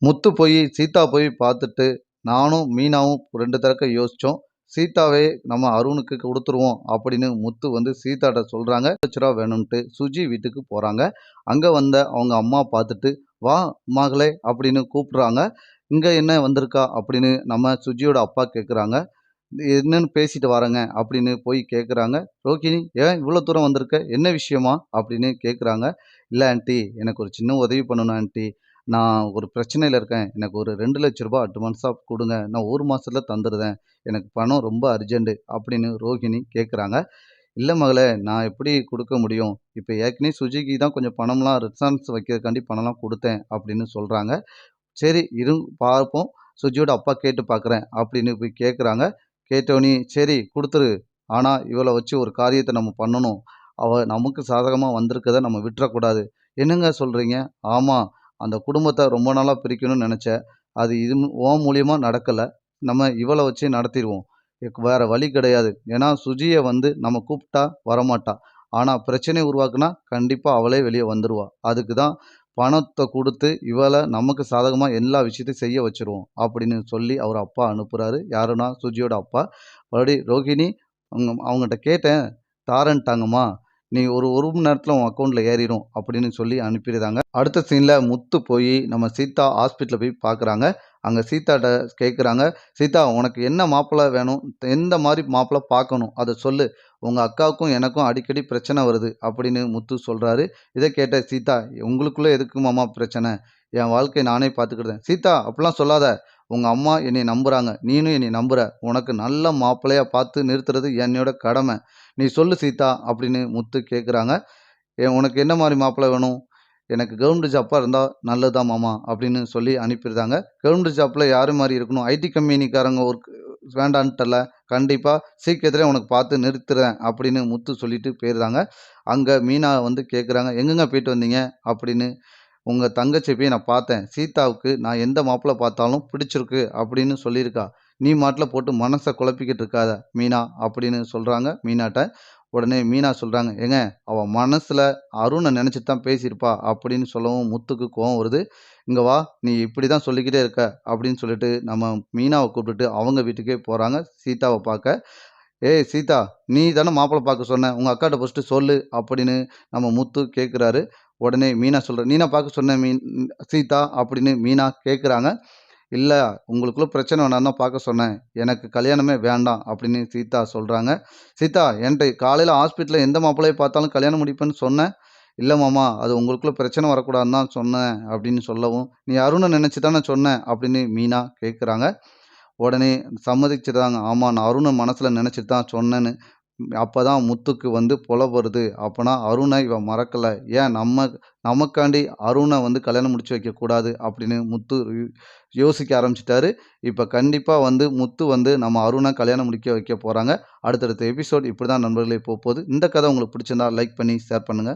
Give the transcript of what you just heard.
முத்து போய் சீதா போய் பார்த்துட்டு, நானும் மீனாவும் 2 தடக்க யோசிச்சோம். சீதாவே நம்ம அருணுக்கு குடுத்துருவோம் அப்படின்னு முத்து வந்து சீதாட்ட சொல்றாங்க. ரூ. 1,00,000 வேணும்ன்ட்டு சுஜி வீட்டுக்கு போறாங்க. அங்க வந்த அவங்க அம்மா பார்த்துட்டு, "வா மகளே" அப்படின்னு கூப்பிடுறாங்க. "இங்க என்ன வந்திருக்கா?" அப்படின்னு நம்ம சுஜியோட அப்பா கேட்குறாங்க. "என்னன்னு பேசிட்டு வரேங்க" அப்படின்னு போய் கேட்குறாங்க. "ரோகிணி ஏன் இவ்வளோ தூரம் வந்திருக்க? என்ன விஷயமா?" அப்படின்னு கேட்குறாங்க. "இல்ல ஆன்ட்டி, எனக்கு ஒரு சின்ன உதவி பண்ணணும் ஆன்ட்டி. நான் ஒரு பிரச்சனையில இருக்கேன். எனக்கு ஒரு ரூ. 2,00,000 அட்வான்ஸா குடுங்க. நான் 1 மாசத்துல தந்துருதேன். எனக்கு பணம் ரொம்ப அர்ஜென்ட்டு" அப்படின்னு ரோகிணி கேட்குறாங்க. "இல்ல மகளே, நான் எப்படி குடுக்க முடியும்? இப்ப ஏற்கனவே சுஜிக்கு தான் கொஞ்சம் பணம்லாம் ரெஸ்டாரண்ட்ஸ் வைக்கிறதுக்காண்டி பணம்லாம் குடுத்தேன்" அப்படின்னு சொல்றாங்க. "சரி இருங்க பார்ப்போம். சுஜியோட அப்பா கேட்டு பார்க்குறேன்" அப்படின்னு போய் கேட்குறாங்க. கேட்டோனே, "சரி குடுத்துரு. ஆனா இவள வச்சு ஒரு காரியத்த நம்ம பண்ணணும். அவ நமக்கு சாதகமா வந்திருக்கத நம்ம விட்டுறக்கூடாது." "என்னங்க சொல்றீங்க?" "ஆமா. அந்த குடும்பத்த ரொம்ப நாளா பிரிக்கணும்னு நெனச்சேன். அது உன் மூலியமா நடக்கல. நம்ம இவள வச்சே நடத்திருவோம். வேற வழி கிடையாது. ஏன்னா சுஜிய வந்து நம்ம கூப்பிட்டா வரமாட்டா. ஆனா பிரச்சனைய உருவாக்குனா கண்டிப்பா அவளே வெளிய வந்துருவா. அதுக்கு தான் பணத்த குடுத்து இவள நமக்கு சாதகமா எல்லா விஷயத்தையும் செய்ய வச்சுருவோம்." அப்படின்னு சொல்லி அவர் அப்பா அனுப்புறாரு. யாருன்னா சுஜியோட அப்பா. மறுபடியும் "ரோகிணி, அவங்கட்ட கேட்டேன். தாரேன்ட்டாங்கம்மா. நீ ஒரு 1 மணி நேரத்துல உன் அக்கவுண்ட்ல ஏறிரும்" அப்படின்னு சொல்லி அனுப்பியிருந்தாங்க. அடுத்த சீன்ல முத்து போய் நம்ம சீதா ஹாஸ்பிட்டல்ல போய் பார்க்குறாங்க. அங்க சீதாட்ட கேட்குறாங்க. "சீதா, உனக்கு என்ன மாப்பிள்ளை வேணும்? எந்த மாரி மாப்பிள்ளை பார்க்கணும்? அத சொல்லு. உங்க அக்காவுக்கும் எனக்கும் அடிக்கடி பிரச்சனை வருது" அப்படின்னு முத்து சொல்றாரு. இத கேட்ட சீதா, "உங்களுக்குள்ள எதுக்கு மாமா பிரச்சனை? என் வாழ்க்கைய நானே பார்த்துக்கிடுதேன்." "சீதா, அப்படிலாம் சொல்லாத. உங்க அம்மா என்னைய நம்புறாங்க. நீனும் என்னைய நம்புற. உனக்கு நல்ல மாப்பிள்ளையா பார்த்து நிறுத்துறது என்னோட கடமை. நீ சொல்லு சீதா" அப்படின்னு முத்து கேட்குறாங்க. உனக்கு என்ன மாரி மாப்பிள்ளை வேணும்?" "எனக்கு கவர்மெண்ட் ஜாப்பா இருந்தா நல்லது தான் மாமா" அப்படின்னு சொல்லி அனுப்பியிருந்தாங்க. கவர்மெண்ட் ஜாப்ல யாரு மாரி இருக்கணும்? ஐடி கம்பெனிக்காரங்க ஒர்க் வேண்டான்ட்டல்ல. கண்டிப்பா சீக்கிரத்திலே உனக்கு பார்த்து நிறுத்துறேன் அப்படின்னு முத்து சொல்லிட்டு போயிருந்தாங்க. அங்க மீனா வந்து கேட்குறாங்க, "எங்கங்க போயிட்டு வந்தீங்க?" அப்படின்னு. "உங்க தங்கச்சிய போய் நான் பார்த்தேன். சீதாவுக்கு நான் எந்த மாப்பிள்ளை பார்த்தாலும் பிடிச்சிருக்கு அப்படின்னு சொல்லியிருக்கா. நீ மாட்டுல போட்டு மனச குழப்பிக்கிட்டு இருக்காத மீனா" அப்படின்னு சொல்றாங்க மீனாட்ட. உடனே மீனா சொல்றாங்க, "ஏங்க, அவ மனசுல அருண நினைச்சுட்டு தான் பேசியிருப்பா" அப்படின்னு சொல்லவும் முத்துக்கு கோவம் வருது. "இங்க வா, நீ இப்படி தான் சொல்லிக்கிட்டே இருக்க" அப்படின்னு சொல்லிட்டு நம்ம மீனாவ கூப்பிட்டுட்டு அவங்க வீட்டுக்கே போறாங்க சீதாவ பார்க்க. "ஏய் சீதா, நீ தானே மாப்பிள பார்க்க சொன்ன. உங்க அக்காட்ட ஃபர்ஸ்ட்டு சொல்லு" அப்படின்னு நம்ம முத்து கேட்குறாரு. உடனே மீனா சொல்றா, "நீனா பார்க்க சொன்ன சீதா" அப்படின்னு மீனா கேட்குறாங்க. "இல்ல, உங்களுக்குள்ள பிரச்சனை வேணான்னு தான் பார்க்க சொன்னேன். எனக்கு கல்யாணமே வேண்டாம்" அப்படின்னு சீதா சொல்றாங்க. "சீதா, என்ட்ட காலையில ஹாஸ்பிட்டல்ல எந்த மாப்பிள்ளைய பார்த்தாலும் கல்யாணம் முடிப்பேன்னு சொன்னேன்." "இல்ல மாமா, அது உங்களுக்குள்ள பிரச்சனை வரக்கூடாதுன்னு தான் சொன்னேன்" அப்படின்னு சொல்லவும், "நீ அருண நினைச்சு தானே சொன்ன" அப்படின்னு மீனா கேட்குறாங்க. உடனே சம்மதிச்சுடுறாங்க. "ஆமா, நான் அருண மனசுல நினைச்சுட்டு தான் சொன்னேன்னு." அப்பதான் முத்துக்கு வந்து பொலப்பு வருது. அப்பன்னா அருண இவ மறக்கல. ஏன் நமக்காண்டி அருண வந்து கல்யாணம் முடிச்சு வைக்கக்கூடாது அப்படின்னு முத்து யோசிக்க ஆரம்பிச்சுட்டாரு. இப்ப கண்டிப்பா வந்து முத்து வந்து நம்ம அருண கல்யாணம் முடிக்க வைக்க போறாங்க. அடுத்தடுத்த எபிசோட் இப்படிதான் நண்பர்களே போப்போது. இந்த கதை உங்களுக்கு பிடிச்சிருந்தா லைக் பண்ணி ஷேர் பண்ணுங்க.